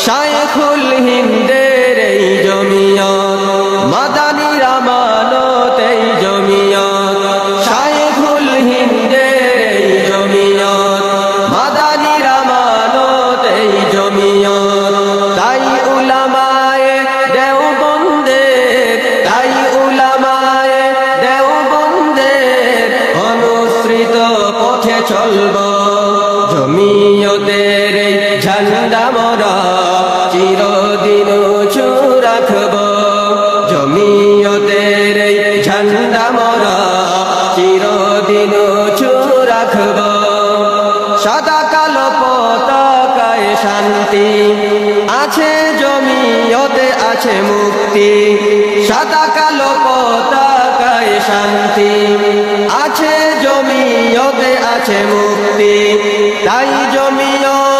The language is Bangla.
শায়খুল হিন্দের এই জমিয়ত, মাদানীর আমানত এই জমিয়ত। শায়খুল হিন্দের এই জমিয়ত, মাদানীর আমানত এই জমিয়ত। তাই উলামায়ে দেওবন্দের, তাই উলামায়ে দেওবন্দের অনুসৃত পথে চলব। জমিয়তের এই ঝান্ডা মোরা চিরদিন উঁচু রাখব। জমিয়তের এই ঝান্ডা মোরা চিরদিন উঁচু রাখব। সাদা কালো পতাকায় শান্তি আছে, জমিয়তে আছে মুক্তি। সাদা কালো পতাকায় শান্তি আছে, জমিয়তে আছে মুক্তি। তাই জমিয়ত